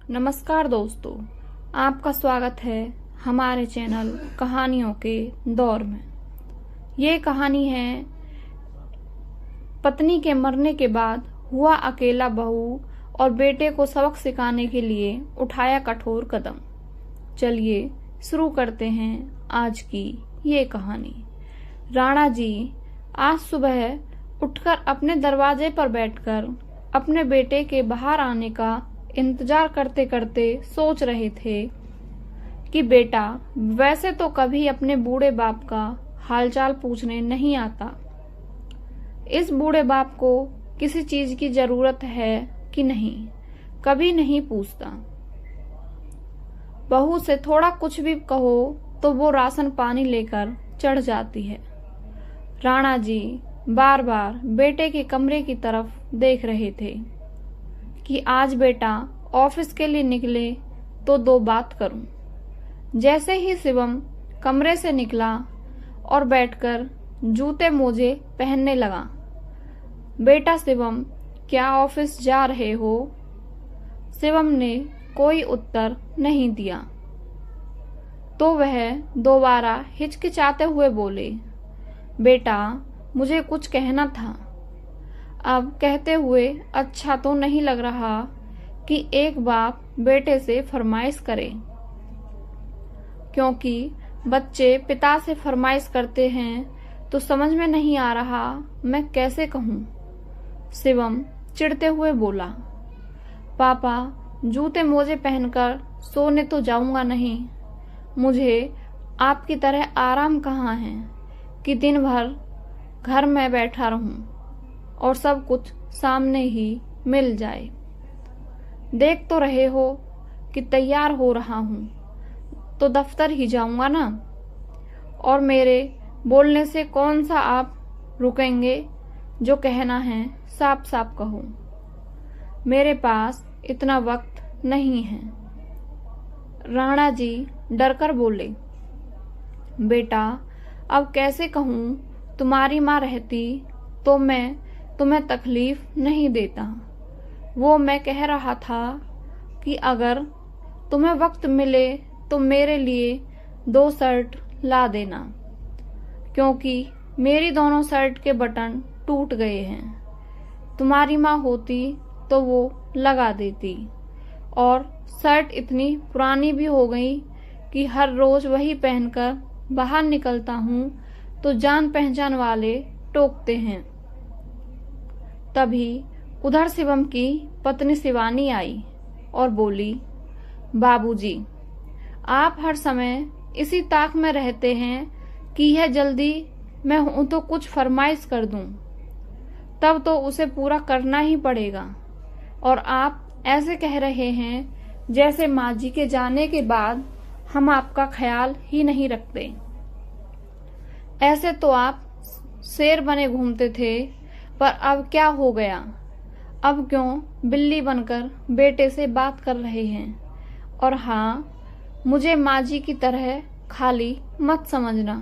नमस्कार दोस्तों, आपका स्वागत है हमारे चैनल कहानियों के दौर में। ये कहानी है पत्नी के मरने के बाद हुआ अकेला बहू और बेटे को सबक सिखाने के लिए उठाया कठोर कदम। चलिए शुरू करते हैं आज की ये कहानी। राणा जी आज सुबह उठकर अपने दरवाजे पर बैठकर अपने बेटे के बाहर आने का इंतजार करते करते सोच रहे थे कि बेटा वैसे तो कभी अपने बूढ़े बाप का हालचाल पूछने नहीं आता। इस बूढ़े बाप को किसी चीज की जरूरत है कि नहीं, कभी नहीं पूछता। बहू से थोड़ा कुछ भी कहो तो वो राशन पानी लेकर चढ़ जाती है। राणा जी बार बार बेटे के कमरे की तरफ देख रहे थे कि आज बेटा ऑफिस के लिए निकले तो दो बात करूं। जैसे ही शिवम कमरे से निकला और बैठकर जूते मोजे पहनने लगा, बेटा शिवम क्या ऑफिस जा रहे हो? शिवम ने कोई उत्तर नहीं दिया तो वह दोबारा हिचकिचाते हुए बोले, बेटा मुझे कुछ कहना था। अब कहते हुए अच्छा तो नहीं लग रहा कि एक बाप बेटे से फरमाइश करे, क्योंकि बच्चे पिता से फरमाइश करते हैं तो समझ में नहीं आ रहा मैं कैसे कहूँ। शिवम चिढ़ते हुए बोला, पापा जूते मोजे पहनकर सोने तो जाऊंगा नहीं। मुझे आपकी तरह आराम कहाँ है कि दिन भर घर में बैठा रहूं और सब कुछ सामने ही मिल जाए। देख तो रहे हो कि तैयार हो रहा हूं तो दफ्तर ही जाऊंगा ना, और मेरे बोलने से कौन सा आप रुकेंगे? जो कहना है साफ साफ कहो, मेरे पास इतना वक्त नहीं है। राणा जी डरकर बोले, बेटा अब कैसे कहूं? तुम्हारी माँ रहती तो मैं तुम्हें तकलीफ नहीं देता। वो मैं कह रहा था कि अगर तुम्हें वक्त मिले तो मेरे लिए 2 शर्ट ला देना, क्योंकि मेरी दोनों शर्ट के बटन टूट गए हैं। तुम्हारी माँ होती तो वो लगा देती, और शर्ट इतनी पुरानी भी हो गई कि हर रोज वही पहनकर बाहर निकलता हूँ तो जान पहचान वाले टोकते हैं। तभी उधर शिवम की पत्नी शिवानी आई और बोली, बाबूजी आप हर समय इसी ताक में रहते हैं कि यह जल्दी मैं हूं तो कुछ फरमाइश कर दूं, तब तो उसे पूरा करना ही पड़ेगा। और आप ऐसे कह रहे हैं जैसे माँ जी के जाने के बाद हम आपका ख्याल ही नहीं रखते। ऐसे तो आप शेर बने घूमते थे, पर अब क्या हो गया? अब क्यों बिल्ली बनकर बेटे से बात कर रहे हैं? और हाँ, मुझे माँ जी की तरह खाली मत समझना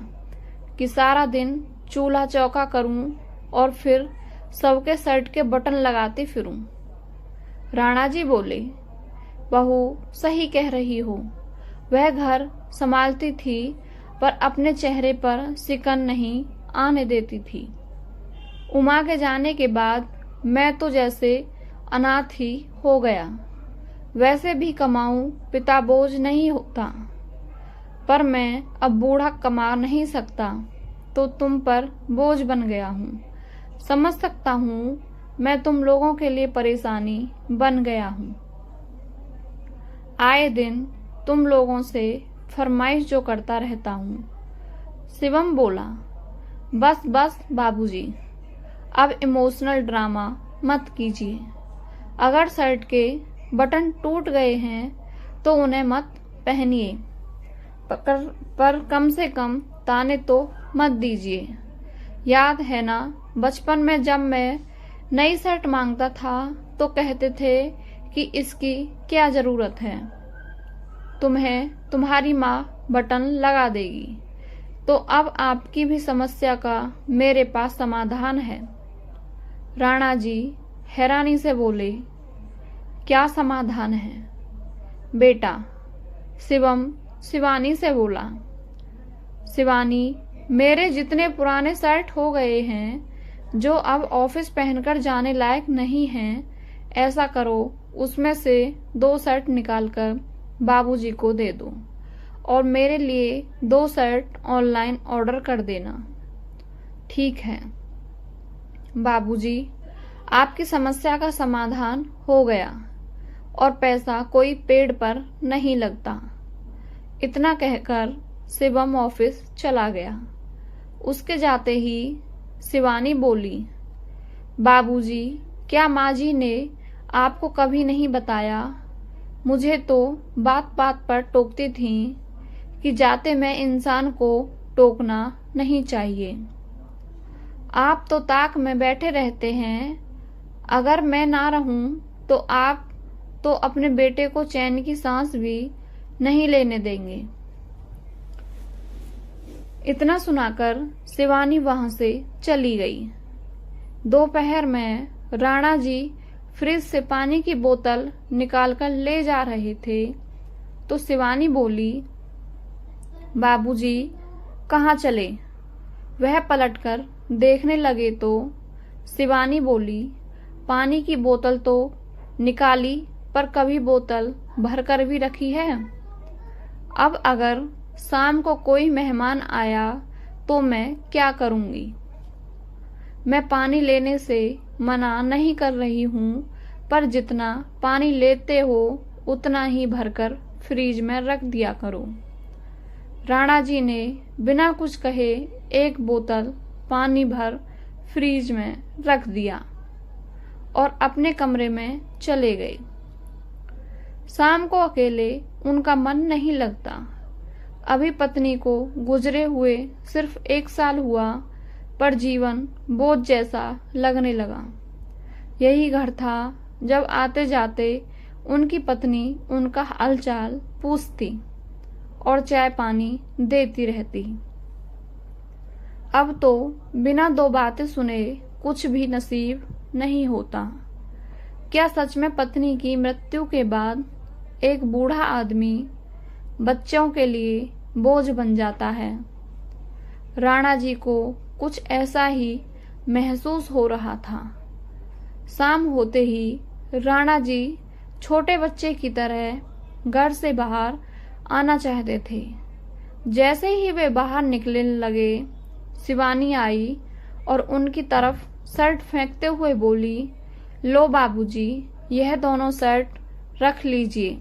कि सारा दिन चूल्हा चौका करूं और फिर सबके शर्ट के बटन लगाती फिरूं। राणा जी बोले, बहू सही कह रही हो। वह घर संभालती थी पर अपने चेहरे पर सिकन नहीं आने देती थी। उमा के जाने के बाद मैं तो जैसे अनाथ ही हो गया। वैसे भी कमाऊं पिता बोझ नहीं होता, पर मैं अब बूढ़ा कमा नहीं सकता तो तुम पर बोझ बन गया हूँ। समझ सकता हूँ मैं तुम लोगों के लिए परेशानी बन गया हूँ। आए दिन तुम लोगों से फरमाइश जो करता रहता हूँ। शिवम बोला, बस बस बाबूजी, अब इमोशनल ड्रामा मत कीजिए। अगर शर्ट के बटन टूट गए हैं तो उन्हें मत पहनिए, पर कम से कम ताने तो मत दीजिए। याद है ना, बचपन में जब मैं नई शर्ट मांगता था तो कहते थे कि इसकी क्या जरूरत है, तुम्हें तुम्हारी माँ बटन लगा देगी। तो अब आपकी भी समस्या का मेरे पास समाधान है। राणा जी हैरानी से बोले, क्या समाधान है? बेटा, शिवम शिवानी से बोला। शिवानी, मेरे जितने पुराने शर्ट हो गए हैं जो अब ऑफिस पहनकर जाने लायक नहीं हैं, ऐसा करो उसमें से 2 शर्ट निकालकर बाबूजी को दे दो और मेरे लिए 2 शर्ट ऑनलाइन ऑर्डर कर देना। ठीक है बाबूजी, आपकी समस्या का समाधान हो गया और पैसा कोई पेड़ पर नहीं लगता। इतना कहकर शिवम ऑफिस चला गया। उसके जाते ही शिवानी बोली, बाबूजी, क्या माँ जी ने आपको कभी नहीं बताया? मुझे तो बात बात पर टोकती थीं कि जाते में इंसान को टोकना नहीं चाहिए। आप तो ताक में बैठे रहते हैं। अगर मैं ना रहूं तो आप तो अपने बेटे को चैन की सांस भी नहीं लेने देंगे। इतना सुनाकर शिवानी वहां से चली गई। दोपहर में राणा जी फ्रिज से पानी की बोतल निकालकर ले जा रहे थे तो शिवानी बोली, बाबूजी कहाँ चले? वह पलटकर देखने लगे तो शिवानी बोली, पानी की बोतल तो निकाली पर कभी बोतल भरकर भी रखी है। अब अगर शाम को कोई मेहमान आया तो मैं क्या करूंगी? मैं पानी लेने से मना नहीं कर रही हूँ, पर जितना पानी लेते हो उतना ही भरकर फ्रिज में रख दिया करो। राणा जी ने बिना कुछ कहे 1 बोतल पानी भर फ्रिज में रख दिया और अपने कमरे में चले गए। शाम को अकेले उनका मन नहीं लगता। अभी पत्नी को गुजरे हुए सिर्फ 1 साल हुआ, पर जीवन बोझ जैसा लगने लगा। यही घर था जब आते जाते उनकी पत्नी उनका हालचाल पूछती और चाय पानी देती रहती। अब तो बिना 2 बातें सुने कुछ भी नसीब नहीं होता। क्या सच में पत्नी की मृत्यु के बाद एक बूढ़ा आदमी बच्चों के लिए बोझ बन जाता है? राणा जी को कुछ ऐसा ही महसूस हो रहा था। शाम होते ही राणा जी छोटे बच्चे की तरह घर से बाहर आना चाहते थे। जैसे ही वे बाहर निकलने लगे, शिवानी आई और उनकी तरफ शर्ट फेंकते हुए बोली, लो बाबूजी, यह दोनों शर्ट रख लीजिए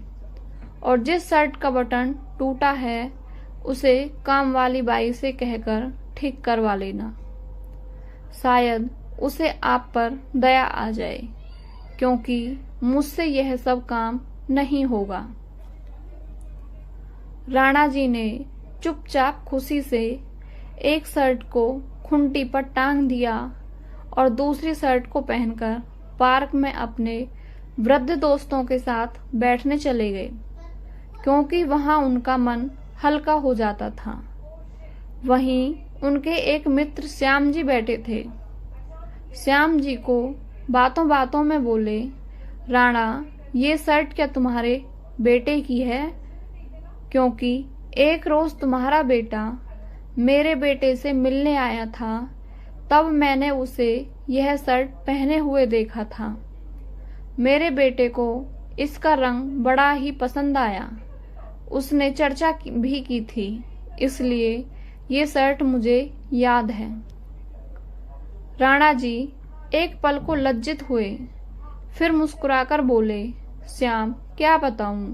और जिस शर्ट का बटन टूटा है उसे काम वाली बाई से कहकर ठीक करवा लेना। शायद उसे आप पर दया आ जाए, क्योंकि मुझसे यह सब काम नहीं होगा। राणा जी ने चुपचाप खुशी से एक शर्ट को खूंटी पर टांग दिया और दूसरी शर्ट को पहनकर पार्क में अपने वृद्ध दोस्तों के साथ बैठने चले गए, क्योंकि वहां उनका मन हल्का हो जाता था। वहीं उनके एक मित्र श्याम जी बैठे थे। श्याम जी को बातों बातों में बोले, राणा, ये शर्ट क्या तुम्हारे बेटे की है? क्योंकि एक रोज तुम्हारा बेटा मेरे बेटे से मिलने आया था, तब मैंने उसे यह शर्ट पहने हुए देखा था। मेरे बेटे को इसका रंग बड़ा ही पसंद आया। उसने चर्चा भी की थी, इसलिए ये शर्ट मुझे याद है। राणा जी एक पल को लज्जित हुए, फिर मुस्कुराकर बोले, श्याम, क्या बताऊं?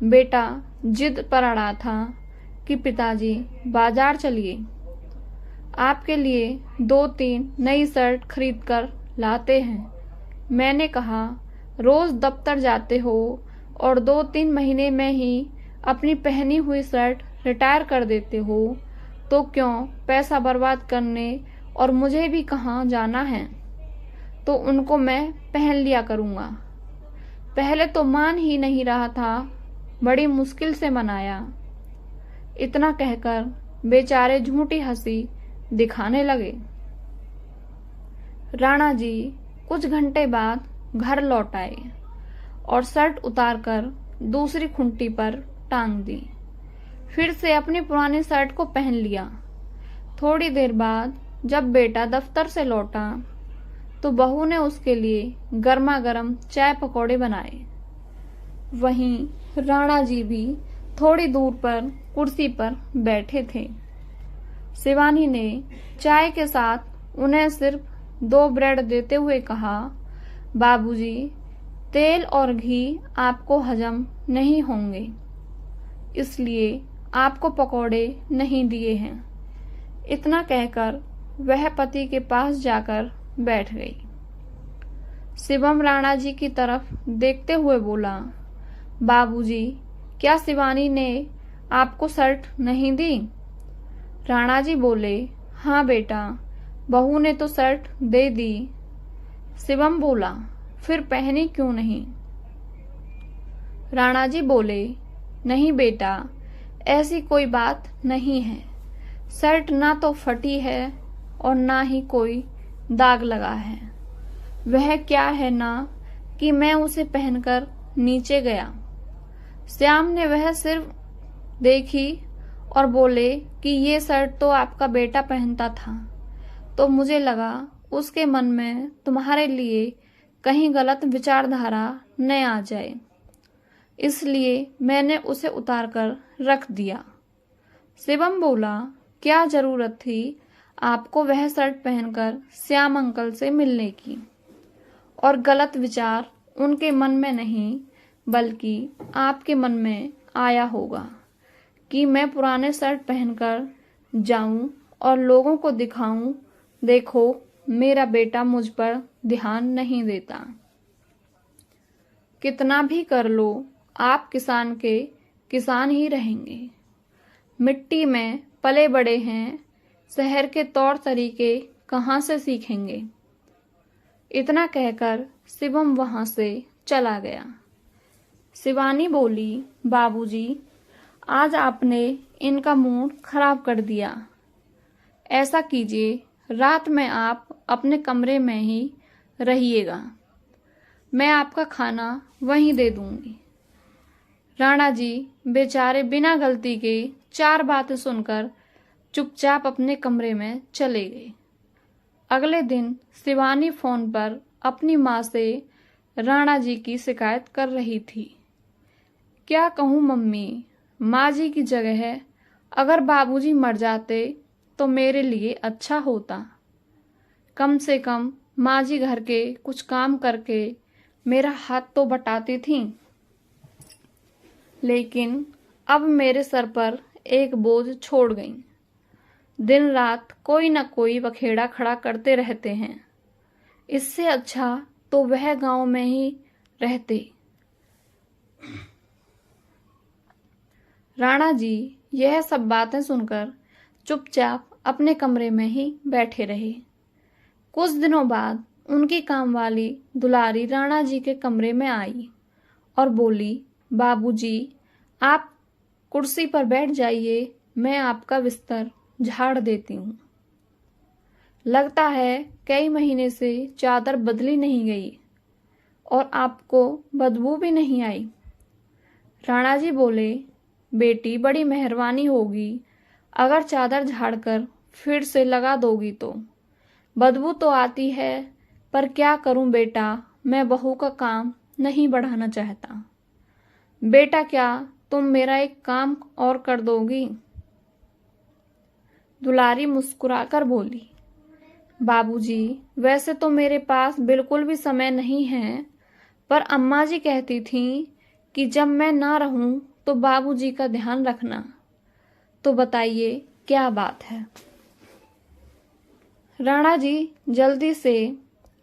बेटा जिद पर अड़ा था कि पिताजी बाजार चलिए, आपके लिए 2-3 नई शर्ट खरीद कर लाते हैं। मैंने कहा, रोज दफ्तर जाते हो और 2-3 महीने में ही अपनी पहनी हुई शर्ट रिटायर कर देते हो, तो क्यों पैसा बर्बाद करने, और मुझे भी कहाँ जाना है, तो उनको मैं पहन लिया करूँगा। पहले तो मान ही नहीं रहा था, बड़ी मुश्किल से मनाया। इतना कहकर बेचारे झूठी हंसी दिखाने लगे। राणा जी कुछ घंटे बाद घर लौट आए और शर्ट उतारकर दूसरी खूंटी पर टांग दी। फिर से अपनी पुरानी शर्ट को पहन लिया। थोड़ी देर बाद जब बेटा दफ्तर से लौटा तो बहू ने उसके लिए गर्मा गर्म चाय पकौड़े बनाए। वहीं राणा जी भी थोड़ी दूर पर कुर्सी पर बैठे थे। शिवानी ने चाय के साथ उन्हें सिर्फ 2 ब्रेड देते हुए कहा, बाबूजी, तेल और घी आपको हजम नहीं होंगे, इसलिए आपको पकौड़े नहीं दिए हैं। इतना कहकर वह पति के पास जाकर बैठ गई। शिवम राणा जी की तरफ देखते हुए बोला, बाबूजी, क्या शिवानी ने आपको शर्ट नहीं दी? राणा जी बोले, हाँ बेटा, बहू ने तो शर्ट दे दी। शिवम बोला, फिर पहनी क्यों नहीं? राणा जी बोले, नहीं बेटा, ऐसी कोई बात नहीं है। शर्ट ना तो फटी है और ना ही कोई दाग लगा है। वह क्या है ना कि मैं उसे पहनकर नीचे गया। श्याम ने वह सिर्फ देखी और बोले कि ये शर्ट तो आपका बेटा पहनता था, तो मुझे लगा उसके मन में तुम्हारे लिए कहीं गलत विचारधारा न आ जाए, इसलिए मैंने उसे उतार कर रख दिया। शिवम बोला, क्या जरूरत थी आपको वह शर्ट पहनकर श्याम अंकल से मिलने की? और गलत विचार उनके मन में नहीं बल्कि आपके मन में आया होगा कि मैं पुराने शर्ट पहनकर जाऊं और लोगों को दिखाऊं, देखो मेरा बेटा मुझ पर ध्यान नहीं देता। कितना भी कर लो, आप किसान के किसान ही रहेंगे। मिट्टी में पले बड़े हैं, शहर के तौर तरीके कहाँ से सीखेंगे? इतना कहकर शिवम वहां से चला गया। शिवानी बोली, बाबूजी, आज आपने इनका मूड खराब कर दिया। ऐसा कीजिए, रात में आप अपने कमरे में ही रहिएगा, मैं आपका खाना वहीं दे दूंगी। राणा जी बेचारे बिना गलती के 4 बातें सुनकर चुपचाप अपने कमरे में चले गए। अगले दिन शिवानी फोन पर अपनी माँ से राणा जी की शिकायत कर रही थी। क्या कहूँ मम्मी, माँ जी की जगह अगर बाबूजी मर जाते तो मेरे लिए अच्छा होता। कम से कम माँ जी घर के कुछ काम करके मेरा हाथ तो बटाती थीं, लेकिन अब मेरे सर पर एक बोझ छोड़ गईं। दिन रात कोई न कोई बखेड़ा खड़ा करते रहते हैं। इससे अच्छा तो वह गांव में ही रहते। राणा जी यह सब बातें सुनकर चुपचाप अपने कमरे में ही बैठे रहे। कुछ दिनों बाद उनकी कामवाली दुलारी राणा जी के कमरे में आई और बोली, बाबूजी, आप कुर्सी पर बैठ जाइए, मैं आपका बिस्तर झाड़ देती हूँ। लगता है कई महीने से चादर बदली नहीं गई और आपको बदबू भी नहीं आई। राणा जी बोले, बेटी, बड़ी मेहरबानी होगी अगर चादर झाड़कर फिर से लगा दोगी तो। बदबू तो आती है, पर क्या करूं बेटा, मैं बहू का काम नहीं बढ़ाना चाहता। बेटा, क्या तुम मेरा एक काम और कर दोगी? दुलारी मुस्कुराकर बोली, बाबूजी, वैसे तो मेरे पास बिल्कुल भी समय नहीं है, पर अम्मा जी कहती थीं कि जब मैं ना रहूं तो बाबूजी का ध्यान रखना। तो बताइए क्या बात है? राणा जी जल्दी से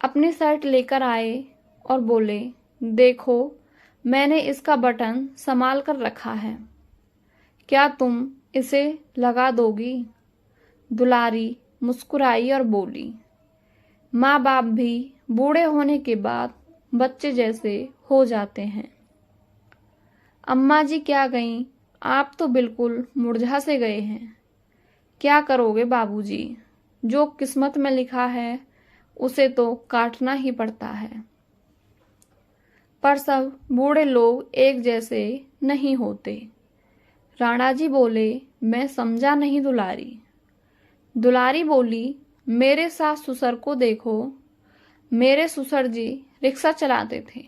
अपनी शर्ट लेकर आए और बोले, देखो, मैंने इसका बटन संभाल कर रखा है, क्या तुम इसे लगा दोगी? दुलारी मुस्कुराई और बोली, माँ बाप भी बूढ़े होने के बाद बच्चे जैसे हो जाते हैं। अम्मा जी क्या गईं, आप तो बिल्कुल मुरझा से गए हैं। क्या करोगे बाबूजी, जो किस्मत में लिखा है उसे तो काटना ही पड़ता है। पर सब बूढ़े लोग एक जैसे नहीं होते। राणा जी बोले, मैं समझा नहीं दुलारी। दुलारी बोली, मेरे सास ससुर को देखो। मेरे ससुर जी रिक्शा चलाते थे,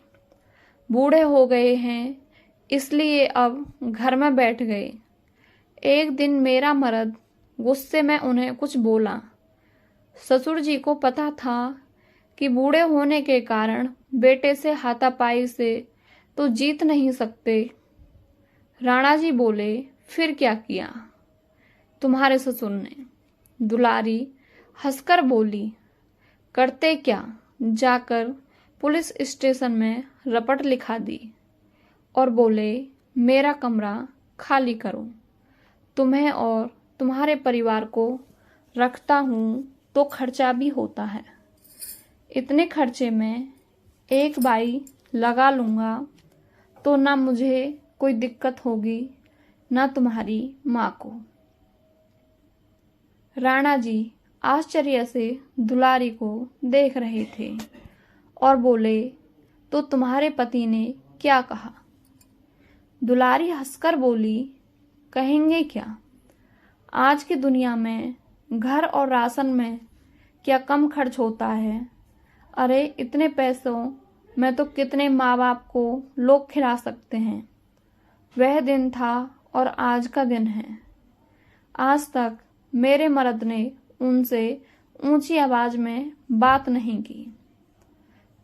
बूढ़े हो गए हैं, इसलिए अब घर में बैठ गए। एक दिन मेरा मर्द गुस्से में उन्हें कुछ बोला। ससुर जी को पता था कि बूढ़े होने के कारण बेटे से हाथापाई से तो जीत नहीं सकते। राणा जी बोले, फिर क्या किया तुम्हारे ससुर ने? दुलारी हंसकर बोली, करते क्या, जाकर पुलिस स्टेशन में रपट लिखा दी और बोले, मेरा कमरा खाली करो, तुम्हें और तुम्हारे परिवार को रखता हूँ तो खर्चा भी होता है। इतने खर्चे में एक बाई लगा लूँगा तो ना मुझे कोई दिक्कत होगी ना तुम्हारी माँ को। राणा जी आश्चर्य से दुलारी को देख रहे थे और बोले, तो तुम्हारे पति ने क्या कहा? दुलारी हंसकर बोली, कहेंगे क्या, आज की दुनिया में घर और राशन में क्या कम खर्च होता है। अरे इतने पैसों में तो कितने माँ बाप को लोग खिला सकते हैं। वह दिन था और आज का दिन है। आज तक मेरे मर्द ने उनसे ऊंची आवाज में बात नहीं की।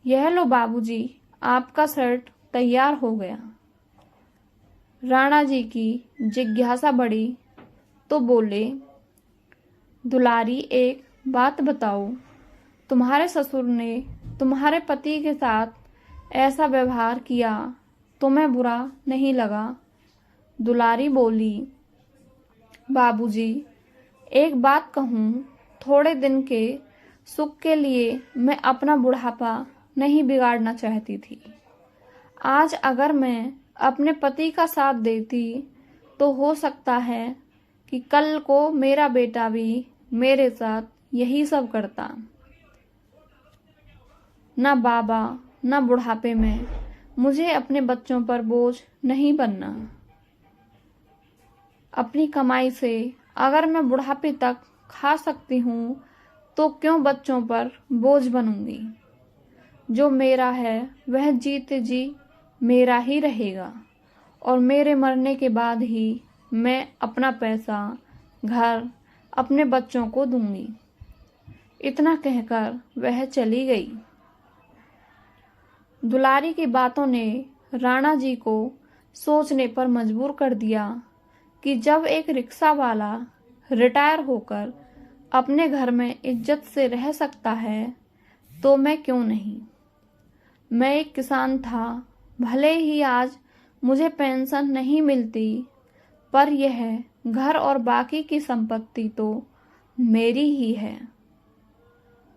यह लो बाबूजी, आपका शर्ट तैयार हो गया। राणा जी की जिज्ञासा बढ़ी तो बोले, दुलारी एक बात बताओ, तुम्हारे ससुर ने तुम्हारे पति के साथ ऐसा व्यवहार किया, तुम्हें बुरा नहीं लगा? दुलारी बोली, बाबूजी एक बात कहूँ, थोड़े दिन के सुख के लिए मैं अपना बुढ़ापा नहीं बिगाड़ना चाहती थी। आज अगर मैं अपने पति का साथ देती तो हो सकता है कि कल को मेरा बेटा भी मेरे साथ यही सब करता। ना बाबा ना बुढ़ापे में मुझे अपने बच्चों पर बोझ नहीं बनना। अपनी कमाई से अगर मैं बुढ़ापे तक खा सकती हूँ तो क्यों बच्चों पर बोझ बनूंगी। जो मेरा है वह जीते जी मेरा ही रहेगा और मेरे मरने के बाद ही मैं अपना पैसा, घर, अपने बच्चों को दूंगी। इतना कहकर वह चली गई। दुलारी की बातों ने राणा जी को सोचने पर मजबूर कर दिया कि जब एक रिक्शा वाला रिटायर होकर अपने घर में इज्जत से रह सकता है तो मैं क्यों नहीं। मैं एक किसान था, भले ही आज मुझे पेंशन नहीं मिलती, पर यह घर और बाकी की संपत्ति तो मेरी ही है।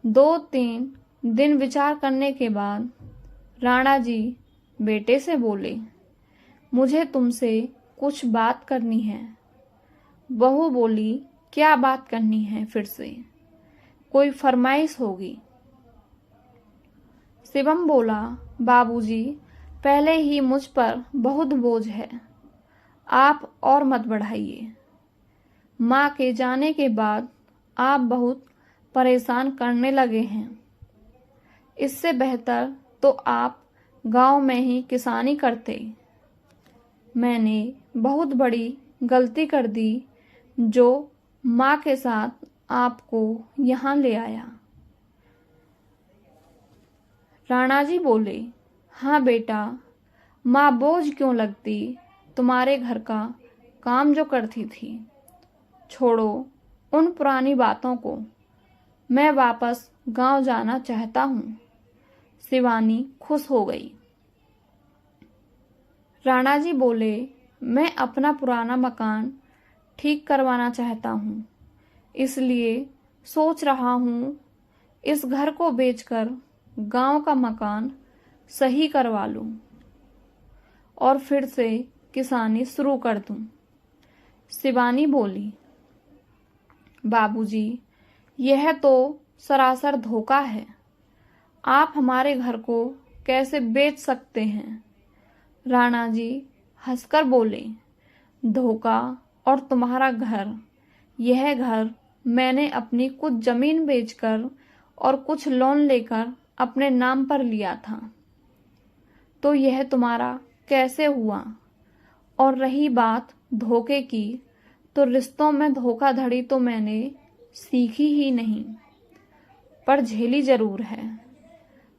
2-3 दिन विचार करने के बाद राणा जी बेटे से बोले, मुझे तुमसे कुछ बात करनी है। बहू बोली, क्या बात करनी है फिर से? कोई फरमाइश होगी। शिवम बोला, बाबूजी पहले ही मुझ पर बहुत बोझ है, आप और मत बढ़ाइए। माँ के जाने के बाद आप बहुत परेशान करने लगे हैं। इससे बेहतर तो आप गांव में ही किसानी करते। मैंने बहुत बड़ी गलती कर दी जो माँ के साथ आपको यहाँ ले आया। राणा जी बोले, हाँ बेटा, माँ बोझ क्यों लगती, तुम्हारे घर का काम जो करती थी। छोड़ो उन पुरानी बातों को, मैं वापस गांव जाना चाहता हूँ। शिवानी खुश हो गई। राणा जी बोले, मैं अपना पुराना मकान ठीक करवाना चाहता हूँ, इसलिए सोच रहा हूँ इस घर को बेचकर गांव का मकान सही करवा लूं और फिर से किसानी शुरू कर दूं। शिवानी बोली, बाबूजी यह तो सरासर धोखा है। आप हमारे घर को कैसे बेच सकते हैं? राणा जी हंसकर बोले, धोखा और तुम्हारा घर। यह घर मैंने अपनी कुछ जमीन बेचकर और कुछ लोन लेकर अपने नाम पर लिया था। तो यह तुम्हारा कैसे हुआ? और रही बात धोखे की, तो रिश्तों में धोखाधड़ी तो मैंने सीखी ही नहीं, पर झेली जरूर है।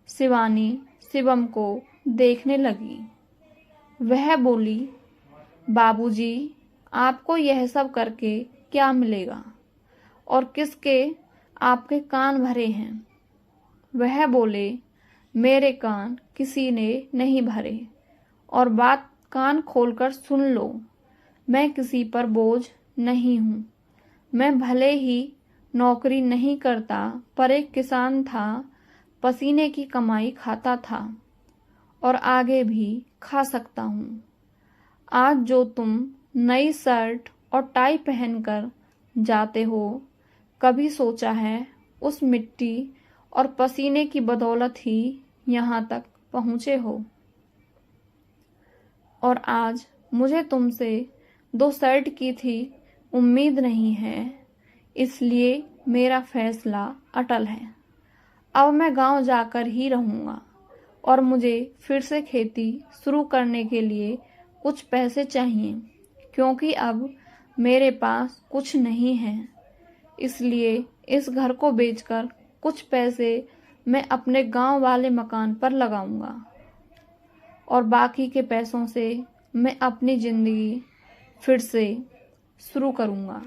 शिवानी शिवम को देखने लगी। वह बोली, बाबूजी, आपको यह सब करके क्या मिलेगा और किसके आपके कान भरे हैं? वह बोले, मेरे कान किसी ने नहीं भरे, और बात कान खोलकर सुन लो, मैं किसी पर बोझ नहीं हूँ। मैं भले ही नौकरी नहीं करता, पर एक किसान था, पसीने की कमाई खाता था और आगे भी खा सकता हूँ। आज जो तुम नई शर्ट और टाई पहनकर जाते हो, कभी सोचा है उस मिट्टी और पसीने की बदौलत ही यहाँ तक पहुँचे हो? और आज मुझे तुमसे 2 शर्ट की थी उम्मीद नहीं है, इसलिए मेरा फैसला अटल है। अब मैं गांव जाकर ही रहूँगा और मुझे फिर से खेती शुरू करने के लिए कुछ पैसे चाहिए, क्योंकि अब मेरे पास कुछ नहीं है। इसलिए इस घर को बेचकर कुछ पैसे मैं अपने गांव वाले मकान पर लगाऊंगा और बाकी के पैसों से मैं अपनी जिंदगी फिर से शुरू करूंगा।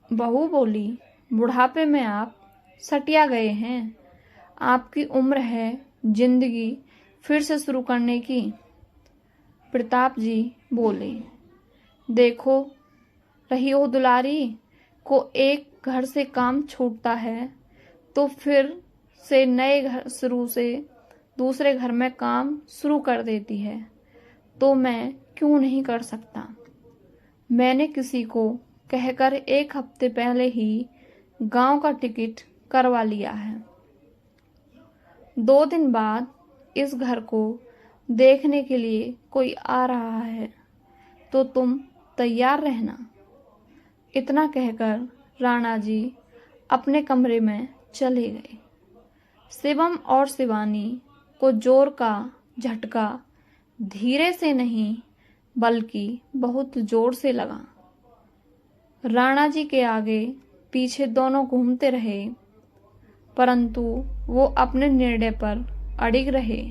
बहू बोली, बुढ़ापे में आप सटिया गए हैं, आपकी उम्र है जिंदगी फिर से शुरू करने की। प्रताप जी बोले, देखो रही हो दुलारी को एक घर से काम छूटता है तो फिर से नए घर शुरू से दूसरे घर में काम शुरू कर देती है, तो मैं क्यों नहीं कर सकता? मैंने किसी को कहकर 1 हफ्ते पहले ही गांव का टिकट करवा लिया है। 2 दिन बाद इस घर को देखने के लिए कोई आ रहा है, तो तुम तैयार रहना। इतना कहकर राणा जी अपने कमरे में चले गए। शिवम और शिवानी को जोर का झटका धीरे से नहीं बल्कि बहुत जोर से लगा। राणा जी के आगे पीछे दोनों घूमते रहे, परंतु वो अपने निर्णय पर अड़िग रहे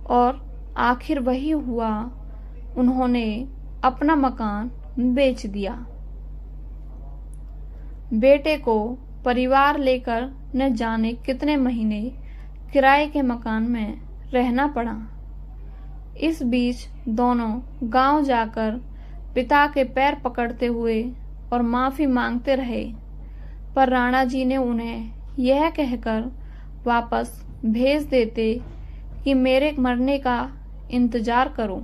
और आखिर वही हुआ, उन्होंने अपना मकान बेच दिया। बेटे को परिवार लेकर न जाने कितने महीने किराए के मकान में रहना पड़ा। इस बीच दोनों गांव जाकर पिता के पैर पकड़ते हुए और माफी मांगते रहे, पर राणा जी ने उन्हें यह कहकर वापस भेज देते कि मेरे मरने का इंतजार करो,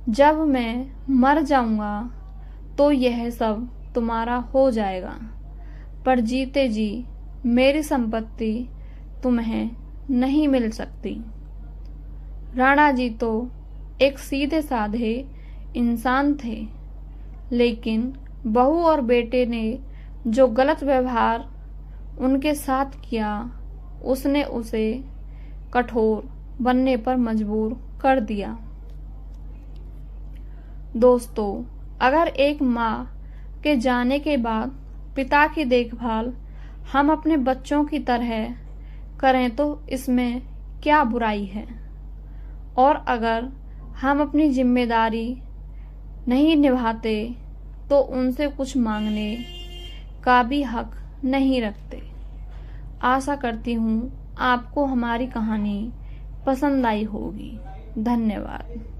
जब मैं मर जाऊंगा तो यह सब तुम्हारा हो जाएगा, पर जीते जी मेरी संपत्ति तुम्हें नहीं मिल सकती। राणा जी तो एक सीधे साधे इंसान थे, लेकिन बहू और बेटे ने जो गलत व्यवहार उनके साथ किया, उसने उसे कठोर बनने पर मजबूर कर दिया। दोस्तों, अगर एक माँ के जाने के बाद पिता की देखभाल हम अपने बच्चों की तरह करें तो इसमें क्या बुराई है? और अगर हम अपनी जिम्मेदारी नहीं निभाते तो उनसे कुछ मांगने का भी हक नहीं रखते। आशा करती हूँ आपको हमारी कहानी पसंद आई होगी। धन्यवाद।